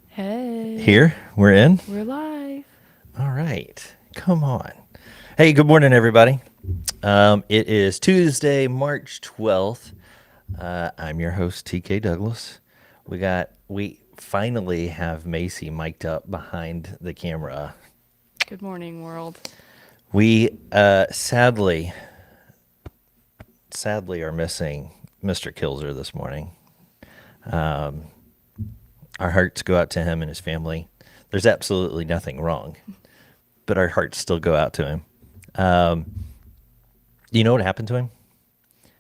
Hey, Here, we're in. we're live. All right, come on. Hey, good morning, everybody. It is Tuesday, March 12th. I'm your host, TK Douglas. We finally have Macy mic'd up behind the camera. Good morning, world. We sadly are missing Mr. Kilzer this morning. Our hearts go out to him and his family. There's absolutely nothing wrong, but our hearts still go out to him. You know what happened to him?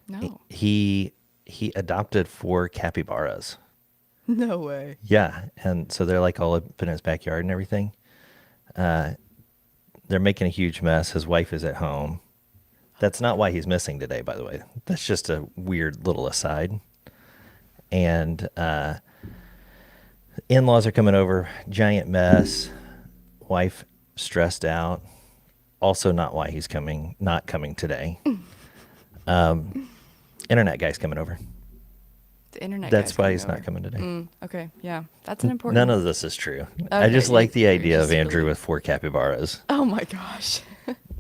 No. He adopted 4 capybaras. No way. Yeah, and so they're like all up in his backyard and everything. They're making a huge mess. His wife is at home. That's not why he's missing today, by the way. That's just a weird little aside. And in-laws are coming over. Giant mess. Wife stressed out. Also, not why he's coming. Not coming today. Internet guy's coming over. The internet That's guy's why coming he's over. not coming today. Okay, yeah. That's an important... None of this is true. I Okay, just like the you're idea of just Andrew really... with 4 capybaras. Oh my gosh.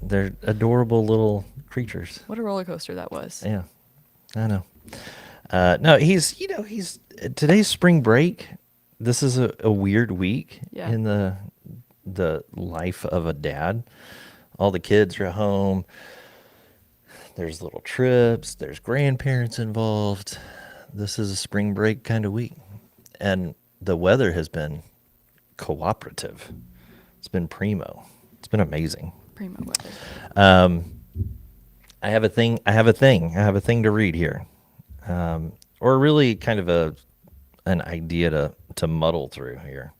They're adorable little creatures. What a roller coaster that was. Yeah, I know. No, he's today's spring break. This is a weird week Yeah. in the life of a dad. All the kids are at home. There's little trips. There's grandparents involved. This is a spring break kind of week, and the weather has been cooperative. It's been primo. It's been amazing. Primo weather. I have a thing. I have a thing to read here, or really kind of an idea to muddle through here.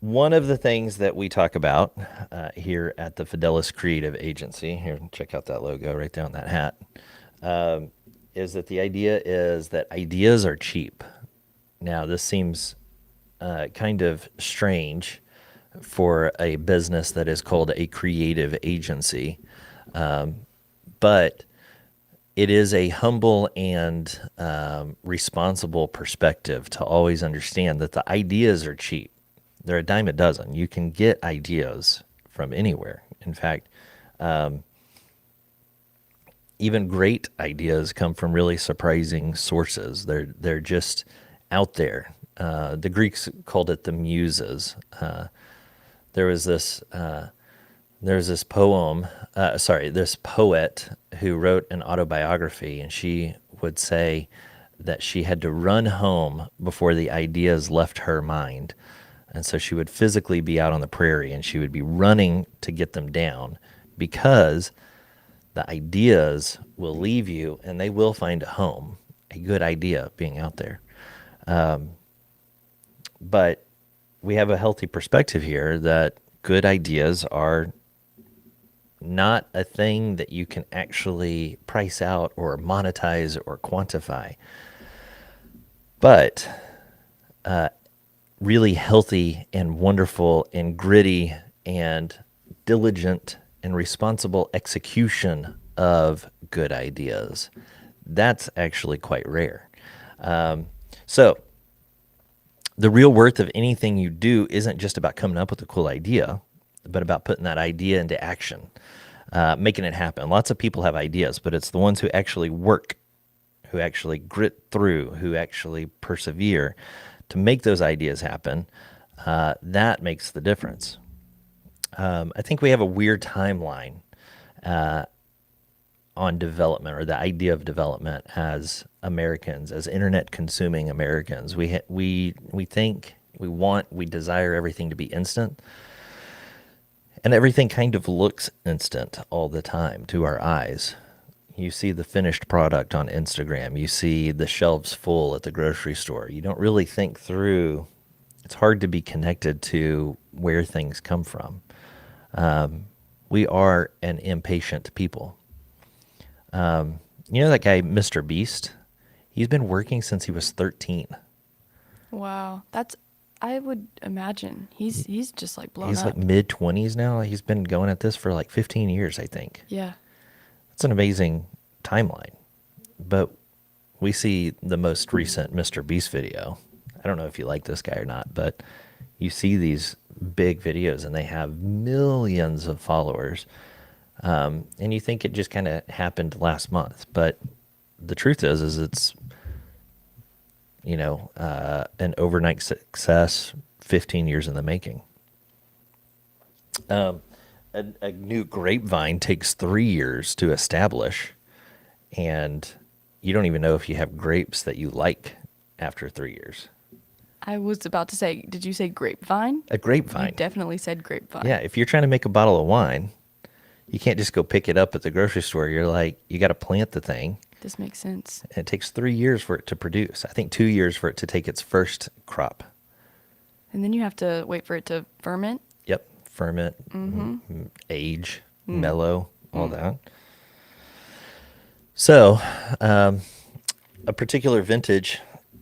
One of the things that we talk about here at the Fidelis Creative Agency, here, check out that logo right there on that hat, is that the idea is that ideas are cheap. Now, this seems kind of strange for a business that is called a creative agency, but it is a humble and responsible perspective to always understand that the ideas are cheap. They're a dime a dozen. You can get ideas from anywhere. In fact, even great ideas come from really surprising sources. They're just out there. The Greeks called it the muses. There was this this poet who wrote an autobiography, and she would say that she had to run home before the ideas left her mind. And so she would physically be out on the prairie and she would be running to get them down because the ideas will leave you and they will find a home, a good idea being out there. But we have a healthy perspective here that good ideas are not a thing that you can actually price out or monetize or quantify. But really healthy and wonderful and gritty and diligent and responsible execution of good ideas. That's actually quite rare. So the real worth of anything you do isn't just about coming up with a cool idea, but about putting that idea into action, making it happen. Lots of people have ideas, but it's the ones who actually work, who actually grit through, who actually persevere to make those ideas happen. That makes the difference. I think we have a weird timeline on development, or the idea of development, as Americans, as internet consuming Americans. We think, we desire everything to be instant, and everything kind of looks instant all the time to our eyes. You see the finished product on Instagram. You see the shelves full at the grocery store. You don't really think through. It's hard to be connected to where things come from. We are an impatient people. You know that guy, Mr. Beast? He's been working since he was 13. Wow. I would imagine. He's just like blown He's up. like mid-20s now. He's been going at this for like 15 years, I think. Yeah. It's an amazing timeline. But we see the most recent Mr. Beast video. I don't know if you like this guy or not, but you see these big videos and they have millions of followers. And you think it just kind of happened last month. But the truth is it's, an overnight success, 15 years in the making. A new grapevine takes 3 years to establish, and you don't even know if you have grapes that you like after 3 years. I was about to say, did you say grapevine? A grapevine. You definitely said grapevine. Yeah, if you're trying to make a bottle of wine, you can't just go pick it up at the grocery store. You're like, you got to plant the thing. This makes sense. And it takes 3 years for it to produce. I think 2 years for it to take its first crop. And then you have to wait for it to ferment. Yep. Ferment, age, mellow, all that. So, a particular vintage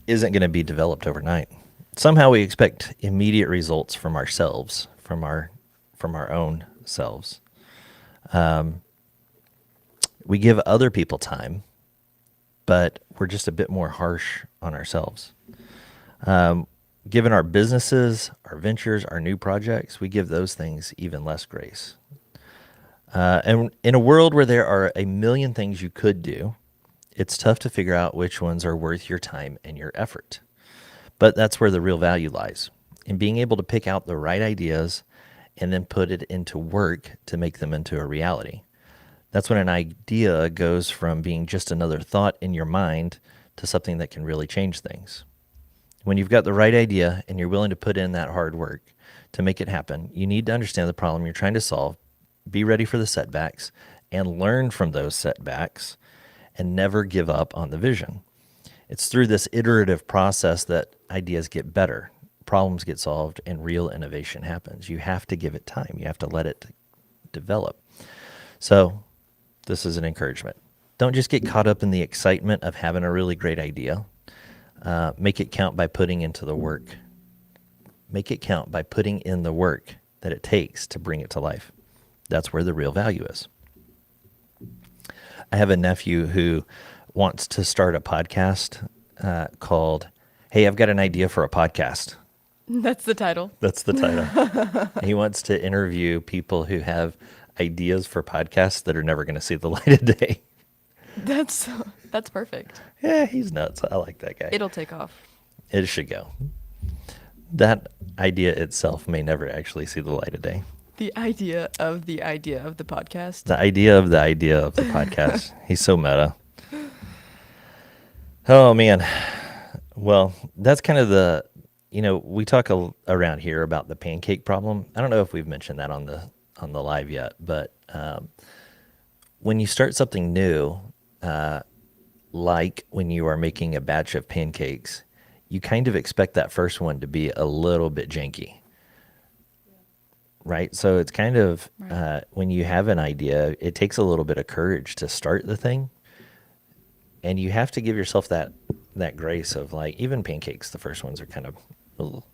isn't going to be developed overnight. Somehow we expect immediate results from ourselves, from our own selves. We give other people time, but we're just a bit more harsh on ourselves. Given our businesses, our ventures, our new projects, we give those things even less grace. And in a world where there are a million things you could do, it's tough to figure out which ones are worth your time and your effort. But that's where the real value lies, in being able to pick out the right ideas and then put it into work to make them into a reality. That's when an idea goes from being just another thought in your mind to something that can really change things. When you've got the right idea and you're willing to put in that hard work to make it happen, you need to understand the problem you're trying to solve, be ready for the setbacks, and learn from those setbacks, and never give up on the vision. It's through this iterative process that ideas get better, problems get solved, and real innovation happens. You have to give it time. You have to let it develop. So this is an encouragement. Don't just get caught up in the excitement of having a really great idea. Make it count by putting into the work. Make it count by putting in the work that it takes to bring it to life. That's where the real value is. I have a nephew who wants to start a podcast called, Hey, I've got an idea for a podcast. That's the title. That's the title. He wants to interview people who have ideas for podcasts that are never going to see the light of day. That's perfect. Yeah, he's nuts. I like that guy. It'll take off. It should go. That idea itself may never actually see the light of day. The idea of the podcast. The idea of the podcast. He's so meta. Oh, man. Well, that's kind of we talk around here about the pancake problem. I don't know if we've mentioned that on the live yet, but when you start something new, like when you are making a batch of pancakes, you kind of expect that first one to be a little bit janky. Right? So it's kind of, when you have an idea, it takes a little bit of courage to start the thing. And you have to give yourself that grace of, like, even pancakes, the first ones are kind of a little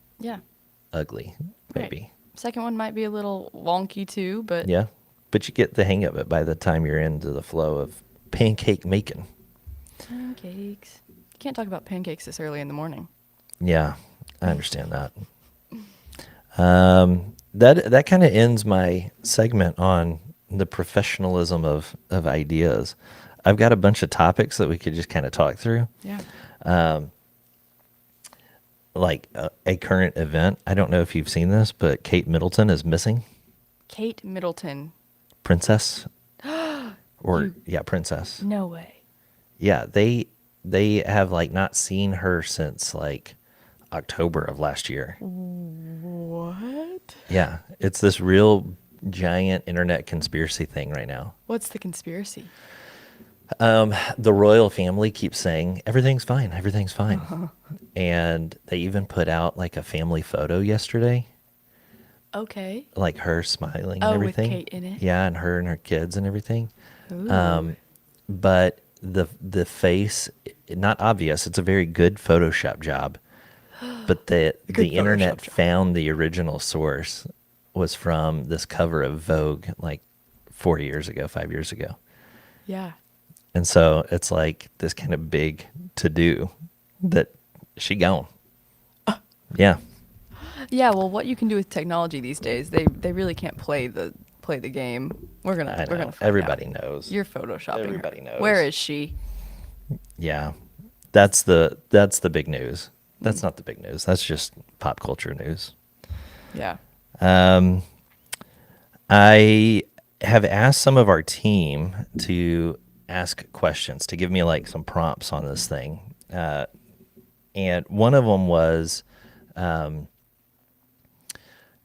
ugly, maybe. Right. Second one might be a little wonky too, but Yeah. But you get the hang of it by the time you're into the flow of pancake making. pancakes. You can't talk about pancakes this early in the morning. Yeah, I understand that. That kind of ends my segment on the professionalism of ideas. I've got a bunch of topics that we could just kind of talk through. Yeah. Like a current event. I don't know if you've seen this, but Kate Middleton is missing. Kate Middleton. Princess. Princess. No way. Yeah, they have like not seen her since like October of last year. What? Yeah, it's this real giant internet conspiracy thing right now. What's the conspiracy? The royal family keeps saying everything's fine, everything's fine. And they even put out like a family photo yesterday, Okay. like her smiling and Oh, with everything. Kate in it? Yeah, and her kids and everything. Ooh. But the face, not obvious. It's a very good Photoshop job. but the A good the internet Photoshop job. found the original source was from this cover of Vogue like 4 years ago, 5 years ago. Yeah. And so it's like this kind of big to do that she gone. Yeah, Yeah, well, what you can do with technology these days, they really can't play the game. I We're gonna know. find out. Everybody knows. You're photoshopping her. Everybody Where knows. is she? Yeah. That's the big news. That's not the big news. That's just pop culture news. Yeah. I have asked some of our team to ask questions, to give me like some prompts on this thing. And one of them was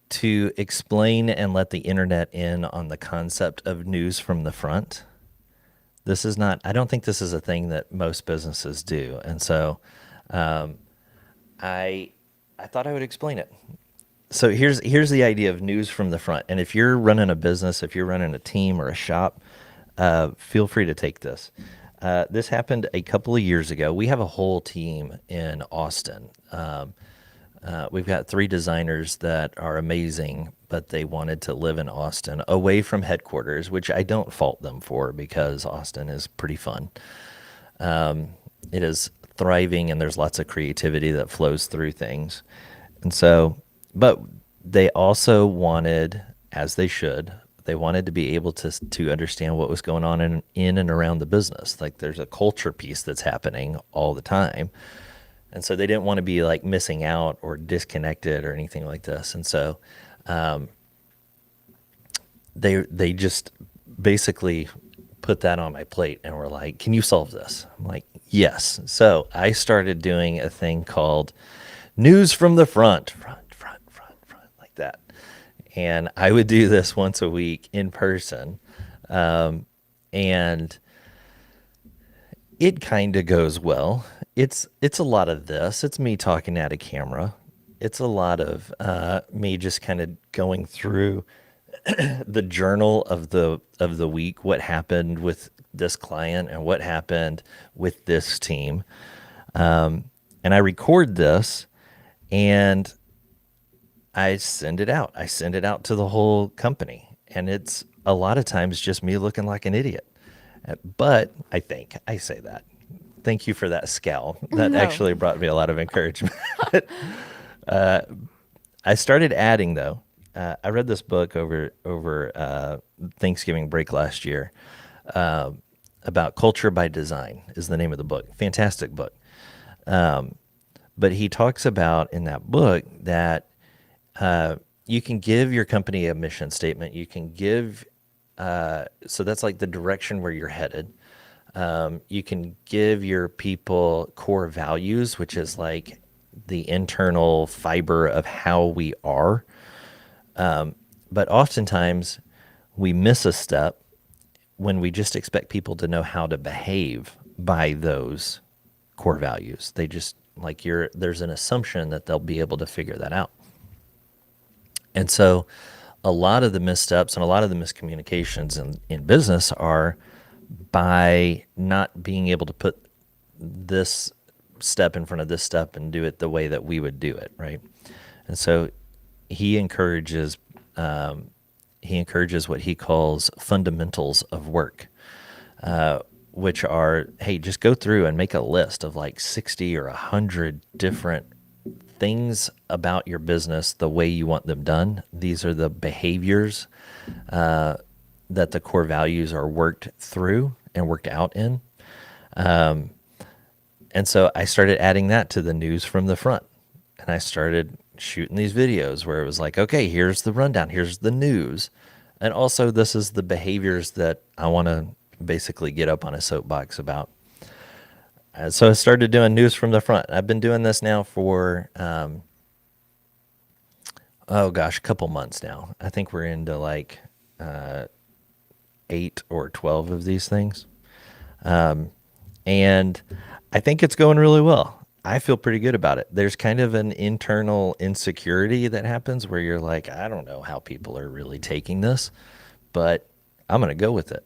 to explain and let the internet in on the concept of news from the front. This is not, I don't think this is a thing that most businesses do. And so I I thought I would explain it. So here's the idea of news from the front. And if you're running a business, if you're running a team or a shop, feel free to take this. This happened a couple of years ago. We have a whole team in Austin. We've got three designers that are amazing, but they wanted to live in Austin, away from headquarters, which I don't fault them for because Austin is pretty fun. It is thriving, and there's lots of creativity that flows through things. And so, but they also wanted, as they should, they wanted to be able to understand what was going on in and around the business. Like there's a culture piece that's happening all the time. And so they didn't want to be like missing out or disconnected or anything like this. And so they just basically put that on my plate and were like, "Can you solve this?" I'm like, "Yes." So I started doing a thing called news from the front, like that. And I would do this once a week in person. And it kind of goes well. It's a lot of this. It's me talking at a camera. It's a lot of me just kind of going through the journal of the week, what happened with this client and what happened with this team. And I record this and I send it out. I send it out to the whole company. And it's a lot of times just me looking like an idiot. But I think I say that. Thank you for that scowl. That No. actually brought me a lot of encouragement. I started adding though. I read this book over Thanksgiving break last year about culture by design is the name of the book. Fantastic book. But he talks about in that book that you can give your company a mission statement. You can give so that's like the direction where you're headed. You can give your people core values, which is like the internal fiber of how we are. But oftentimes we miss a step when we just expect people to know how to behave by those core values. They just like there's an assumption that they'll be able to figure that out. And so a lot of the missteps and a lot of the miscommunications in business are by not being able to put this step in front of this step and do it the way that we would do it, right? And so he encourages what he calls fundamentals of work, which are, hey, just go through and make a list of like 60 or 100 different things about your business the way you want them done. These are the behaviors that the core values are worked through and worked out in. And so I started adding that to the news from the front. And I started shooting these videos where it was like, okay, here's the rundown, here's the news. And also, this is the behaviors that I want to basically get up on a soapbox about. So I started doing news from the front. I've been doing this now for, oh gosh, a couple months now. I think we're into like 8 or 12 of these things. And I think it's going really well. I feel pretty good about it. There's kind of an internal insecurity that happens where you're like, I don't know how people are really taking this, but I'm going to go with it.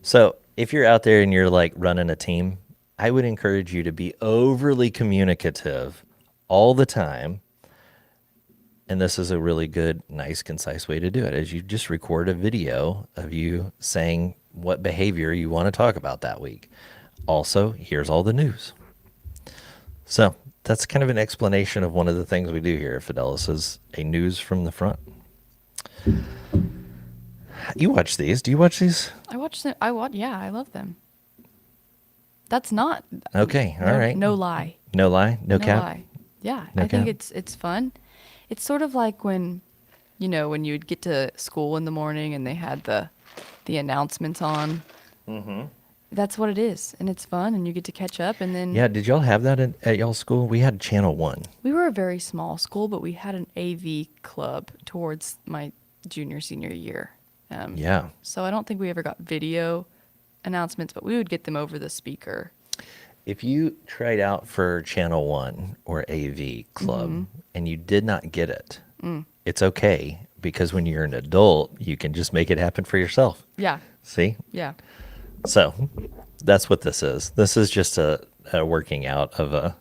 So if you're out there and you're like running a team, I would encourage you to be overly communicative all the time. And this is a really good, nice, concise way to do it, is you just record a video of you saying what behavior you want to talk about that week. Also, here's all the news. So that's kind of an explanation of one of the things we do here at Fidelis is a news from the front. You watch these. Do you watch these? I watch them. Yeah, I love them. That's not Okay, all no, right. No lie. No lie? No No cap? lie. Yeah, No I think cap? it's fun. It's sort of like when, when you would get to school in the morning and they had the announcements on. Mm-hmm. That's what it is, and it's fun, and you get to catch up. And then Yeah, did y'all have that at y'all's school? We had Channel 1. we were a very small school, but we had an AV club towards my senior year. Yeah. So I don't think we ever got video announcements, but we would get them over the speaker. If you tried out for Channel 1 or AV Club and you did not get it, it's okay, because when you're an adult, you can just make it happen for yourself. Yeah, See? yeah. So that's what this is. This is just a working out of a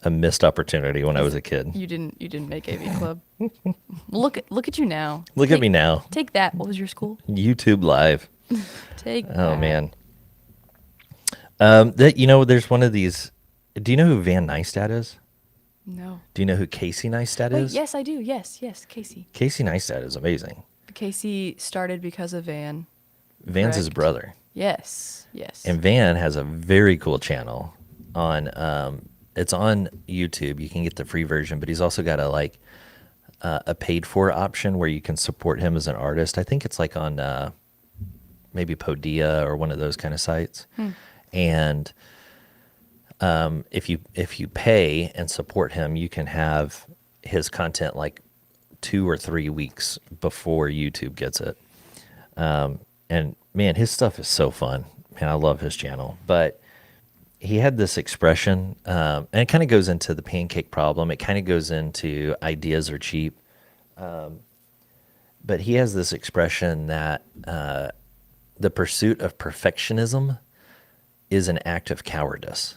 missed opportunity when I was a kid. You didn't make AV club. Look at you now. Look at me now. Take that. What was your school? YouTube Live. Take Oh, that. man. There's one of these. Do you know who Van Neistat is? No. Do you know who Casey Neistat Wait, is? yes, I do. Yes, Casey. Casey Neistat is amazing. Casey started because of Van. Van's his Correct. brother. Yes. And Van has a very cool channel on it's on YouTube. You can get the free version, but he's also got a paid for option where you can support him as an artist. I think it's like on maybe Podia or one of those kind of sites. And if you pay and support him, you can have his content like 2 or 3 weeks before YouTube gets it. And man, his stuff is so fun. Man, I love his channel. But he had this expression, and it kind of goes into the pancake problem. It kind of goes into ideas are cheap. But he has this expression that the pursuit of perfectionism is an act of cowardice.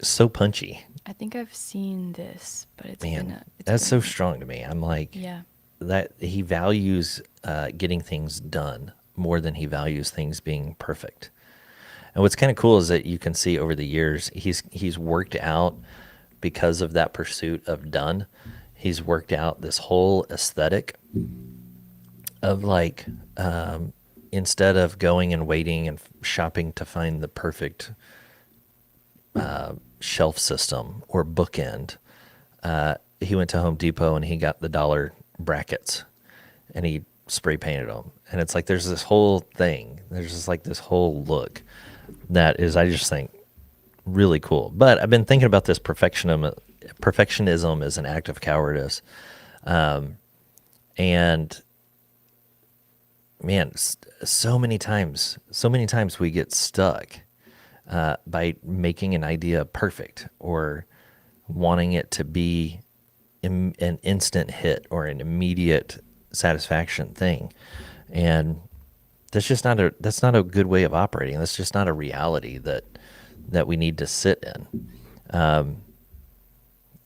So punchy. I think I've seen this, but it's Man, it's that's so been- strong to me. I'm like, Yeah. that he values getting things done more than he values things being perfect. And what's kind of cool is that you can see over the years he's worked out, because of that pursuit of done. He's worked out this whole aesthetic of like instead of going and waiting and shopping to find the perfect shelf system or bookend, he went to Home Depot and he got the dollar brackets and he spray painted them. And it's like there's this whole thing. There's just like this whole look that is, I just think, really cool. But I've been thinking about this perfectionism as an act of cowardice. And man, so many times we get stuck by making an idea perfect or wanting it to be an instant hit or an immediate satisfaction thing. And that's not a good way of operating. That's just not a reality that we need to sit in.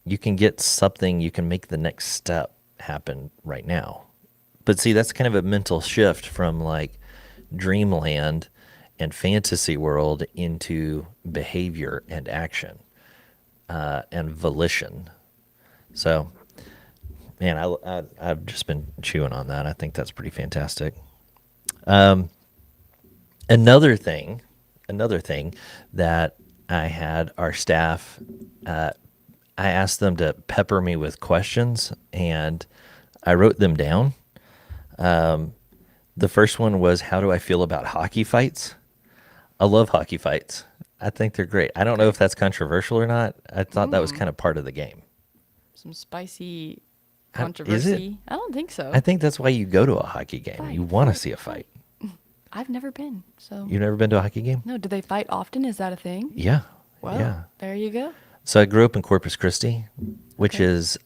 You can get something, you can make the next step happen right now. But see, that's kind of a mental shift from like dreamland and fantasy world into behavior and action and volition. So, man, I've just been chewing on that. I think that's pretty fantastic. Another thing that I had our staff, I asked them to pepper me with questions, and I wrote them down. The first one was, how do I feel about hockey fights? I love hockey fights. I think they're great. I don't know if that's controversial or not. I thought that was kind of part of the game. Some spicy Is it? controversy. I don't think so. I think that's why you go to a hockey game. Fight, You want to fight, see a fight. I've never been. So You've never been to a hockey game? no, do they fight often? Is that a thing? Yeah. Well, Yeah. there you go. So I grew up in Corpus Christi, which Okay. is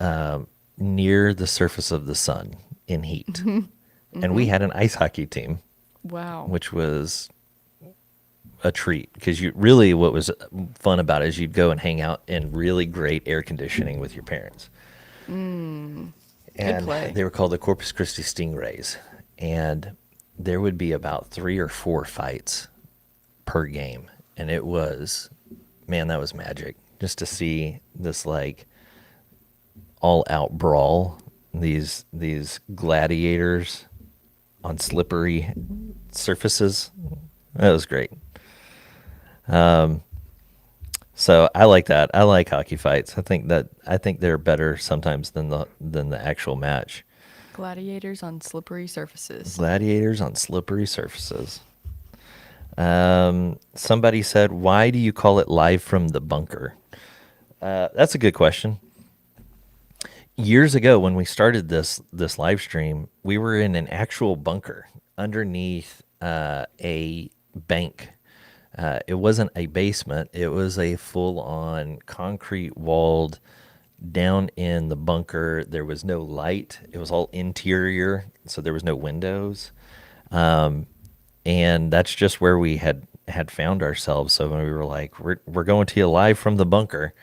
near the surface of the sun in heat. And we had an ice hockey team, Wow. which was a treat because you really what was fun about it is you'd go and hang out in really great air conditioning with your parents. Good And play. they were called the Corpus Christi Stingrays. And there would be about 3 or 4 fights per game. And it was, man, that was magic. Just to see this like all out brawl, these gladiators on slippery surfaces. That was great. So I like that. I like hockey fights. I think they're better sometimes than the actual match. Gladiators on slippery surfaces. Gladiators on slippery surfaces. Somebody said, "Why do you call it live from the bunker?" That's a good question. Years ago, when we started this live stream, we were in an actual bunker underneath a bank. It wasn't a basement; it was a full-on concrete walled down in the bunker. There was no light; it was all interior, so there was no windows. And that's just where we had found ourselves. So when we were like, we're going to you live from the bunker,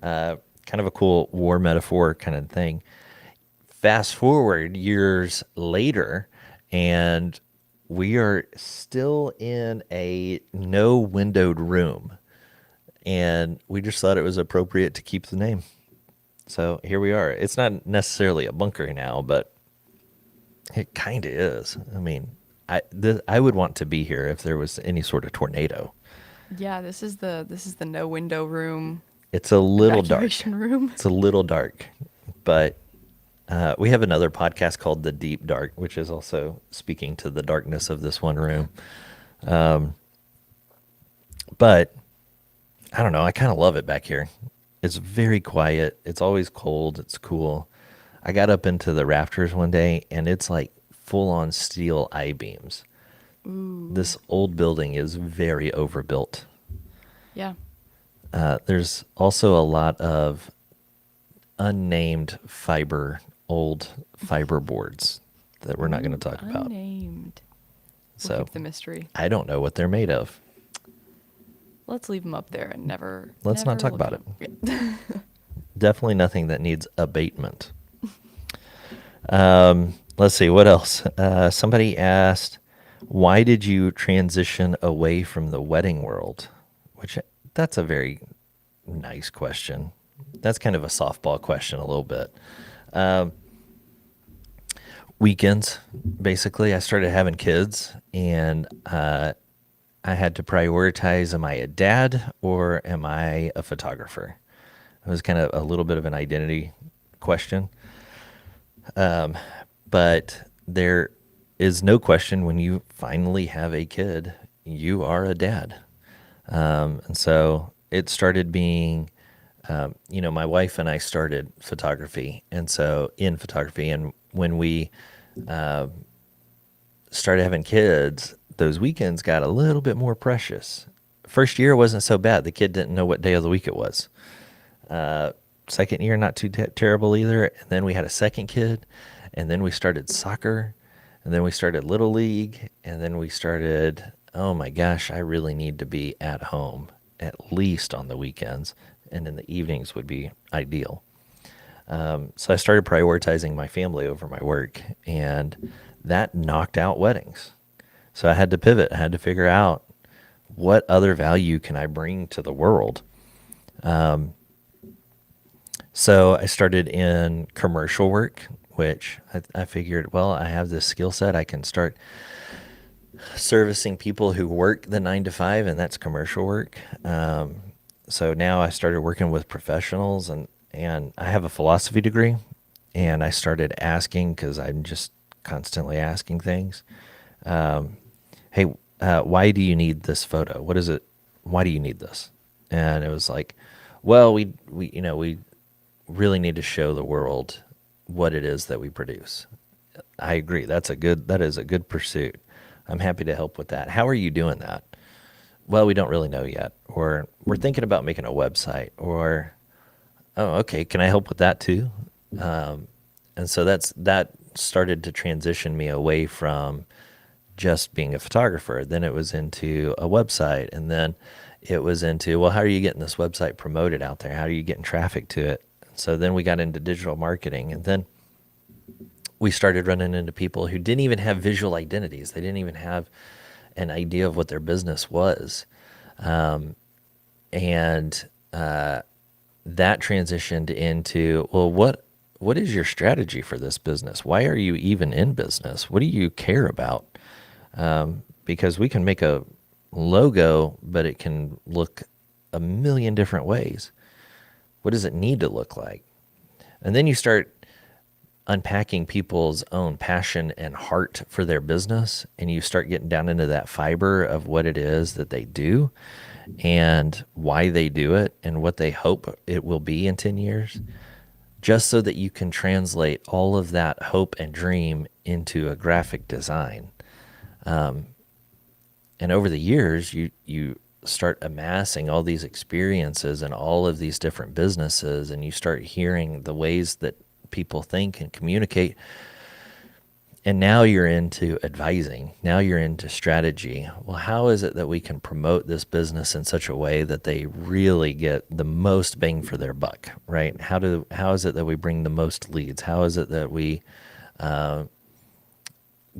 kind of a cool war metaphor kind of thing. Fast forward years later, and we are still in a no windowed room, and we just thought it was appropriate to keep the name. So here we are. It's not necessarily a bunker now, but it kind of is. I mean, I would want to be here if there was any sort of tornado. Yeah, this is the no window room, It's a little dark. evacuation room. It's a little dark, but we have another podcast called The Deep Dark, which is also speaking to the darkness of this one room. But I don't know. I kind of love it back here. It's very quiet. It's always cold. It's cool. I got up into the rafters one day and it's like full on steel I beams. This old building is very overbuilt. Yeah. There's also a lot of unnamed old fiber boards that we're not going to talk about. Unnamed. We'll So keep the mystery. I don't know what they're made of. Let's leave them up there and never. Let's not never talk look about them up. Yeah. Definitely nothing that needs abatement. Let's see, what else? Somebody asked, why did you transition away from the wedding world? Which, that's a very nice question. That's kind of a softball question a little bit. Weekends, basically, I started having kids, and I had to prioritize, am I a dad or am I a photographer? It was kind of a little bit of an identity question. But there is no question when you finally have a kid, you are a dad. And so it started being, my wife and I started photography. And so in photography, and when we started having kids, those weekends got a little bit more precious. First year wasn't so bad. The kid didn't know what day of the week it was. Second year, not too terrible either. And then we had a second kid, and then we started soccer, and then we started Little League, and then we started, oh my gosh, I really need to be at home, at least on the weekends, and in the evenings would be ideal. So I started prioritizing my family over my work, and that knocked out weddings. So I had to pivot. I had to figure out what other value can I bring to the world. So I started in commercial work, which I figured, well, I have this skill set. I can start servicing people who work the 9 to 5, and that's commercial work. So now I started working with professionals, and I have a philosophy degree, and I started asking, because I'm just constantly asking things. Hey, why do you need this photo? What is it? Why do you need this? And it was like, well, we really need to show the world what it is that we produce. I agree. That is a good pursuit. I'm happy to help with that. How are you doing that? Well, we don't really know yet. Or we're thinking about making a website. Or, oh, okay, can I help with that too? And so that started to transition me away from just being a photographer. Then it was into a website. And then it was into, well, how are you getting this website promoted out there? How are you getting traffic to it? So then we got into digital marketing. And then we started running into people who didn't even have visual identities. They didn't even have an idea of what their business was. And that transitioned into, well, what is your strategy for this business? Why are you even in business? What do you care about? Because we can make a logo, but it can look a million different ways. What does it need to look like? And then you start unpacking people's own passion and heart for their business, and you start getting down into that fiber of what it is that they do and why they do it and what they hope it will be in 10 years, just so that you can translate all of that hope and dream into a graphic design. And over the years, you start amassing all these experiences and all of these different businesses, and you start hearing the ways that people think and communicate. And now you're into advising. Now you're into strategy. Well, how is it that we can promote this business in such a way that they really get the most bang for their buck, right? How is it that we bring the most leads? How is it that we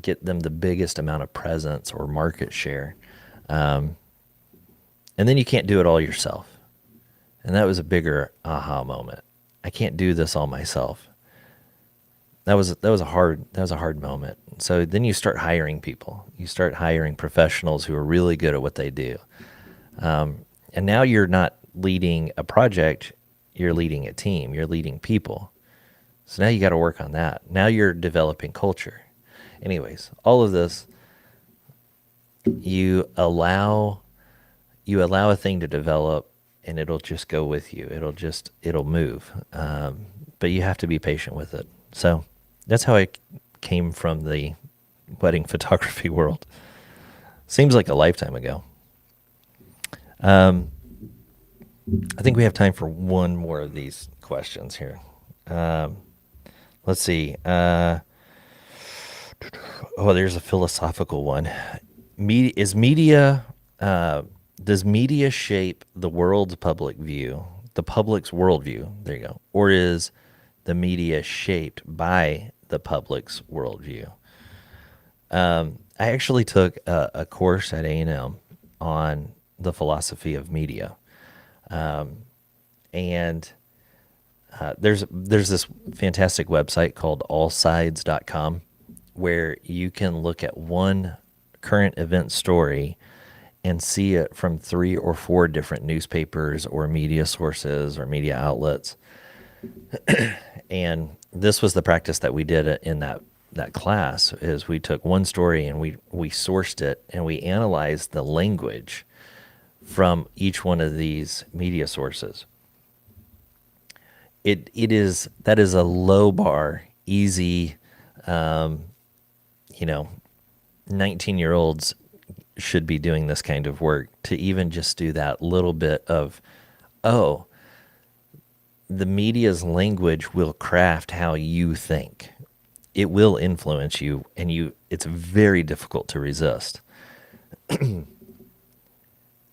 get them the biggest amount of presence or market share? And then you can't do it all yourself. And that was a bigger aha moment. I can't do this all myself. That was a hard moment. So then you start hiring people. You start hiring professionals who are really good at what they do. And now you're not leading a project, you're leading a team, you're leading people. So now you got to work on that. Now you're developing culture. Anyways, all of this, you allow a thing to develop, and it'll just go with you. It'll move. But you have to be patient with it. So that's how I came from the wedding photography world. Seems like a lifetime ago. I think we have time for one more of these questions here. Let's see. There's a philosophical one. Does media shape the world's public view, the public's worldview? There you go. Or is the media shaped by the public's worldview? I actually took a course at A&M on the philosophy of media. And there's this fantastic website called allsides.com where you can look at one current event story and see it from 3 or 4 different newspapers or media sources or media outlets. And this was the practice that we did in that class, is we took one story and we sourced it and we analyzed the language from each one of these media sources. That is a low bar, easy, 19-year-olds should be doing this kind of work, to even just do that little bit of, the media's language will craft how you think. It will influence you, and it's very difficult to resist. It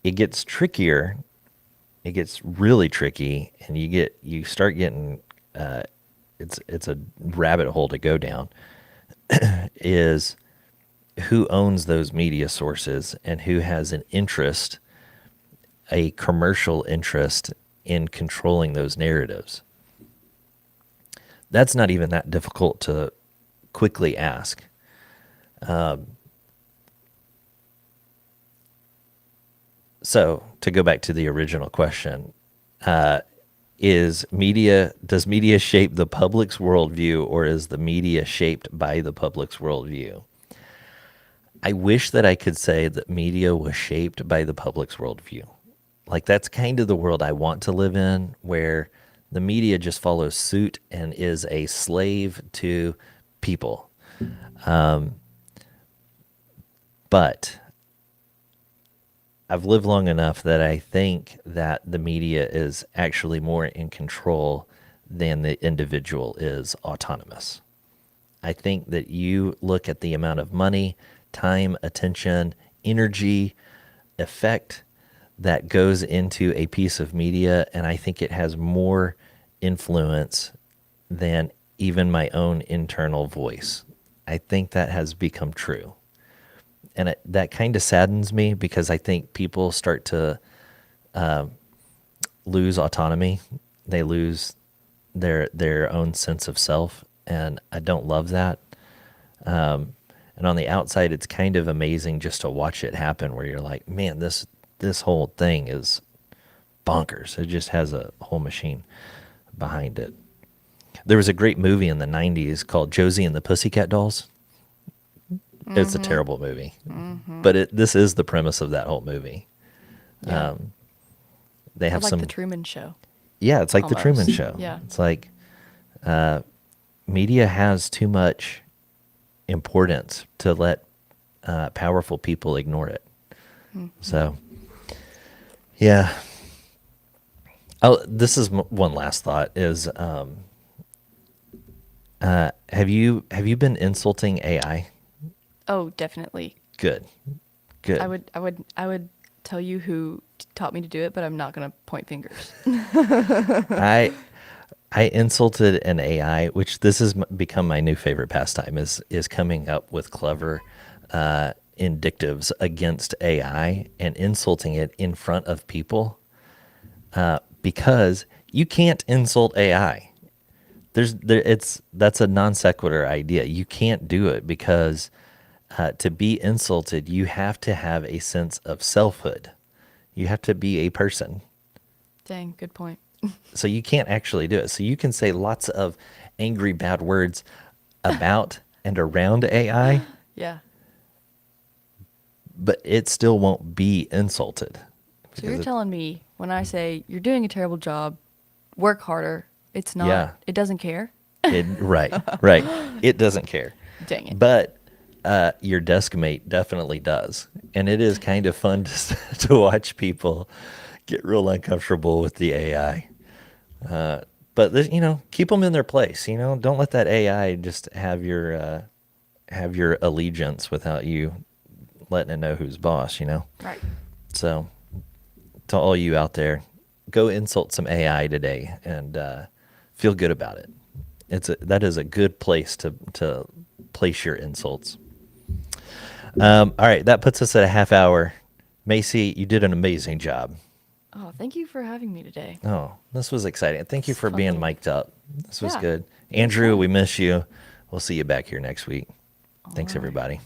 gets trickier. It gets really tricky, and you start getting, it's a rabbit hole to go down, is who owns those media sources and who has an interest, a commercial interest in controlling those narratives. That's not even that difficult to quickly ask. So to go back to the original question, does media shape the public's worldview, or is the media shaped by the public's worldview? I wish that I could say that media was shaped by the public's worldview. Like, that's kind of the world I want to live in, where the media just follows suit and is a slave to people. But I've lived long enough that I think that the media is actually more in control than the individual is autonomous. I think that you look at the amount of money time, attention, energy, effect that goes into a piece of media, and I think it has more influence than even my own internal voice. I think that has become true. And that kind of saddens me because I think people start to lose autonomy. They lose their own sense of self, and I don't love that. And on the outside, it's kind of amazing just to watch it happen, where you're like, man, this whole thing is bonkers. It just has a whole machine behind it. There was a great movie in the 90s called Josie and the Pussycat Dolls. It's a terrible movie, but this is the premise of that whole movie. Yeah. They have Or like some, the Truman Show. yeah, it's like the Truman almost. Show. Yeah. It's like media has too much importance to let powerful people ignore it. So, yeah. Oh, this is one last thought is, have you been insulting AI? Oh, definitely. Good. Good. I would tell you who taught me to do it, but I'm not going to point fingers. I insulted an AI, which this has become my new favorite pastime, is coming up with clever indicatives against AI and insulting it in front of people, because you can't insult AI. That's a non sequitur idea. You can't do it because to be insulted, you have to have a sense of selfhood. You have to be a person. Dang, good point. So you can't actually do it. So you can say lots of angry, bad words about and around AI, Yeah. but it still won't be insulted. So you're Because telling me when I say you're doing a terrible job, work harder, it's not, Yeah. it doesn't care? right, right. It doesn't care. Dang it. But your desk mate definitely does. And it is kind of fun to watch people get real uncomfortable with the AI. But keep them in their place. Don't let that AI just have your allegiance without you letting it know who's boss. Right. So to all you out there, go insult some AI today and feel good about it. That is a good place to place your insults. All right, that puts us at a half hour. Macy, you did an amazing job. Oh, thank you for having me today. Oh, this was exciting. Thank you It's for fun being little- mic'd up. This was Yeah, good. it was Andrew, fun. we miss you. We'll see you back here next week. Thanks, right. everybody.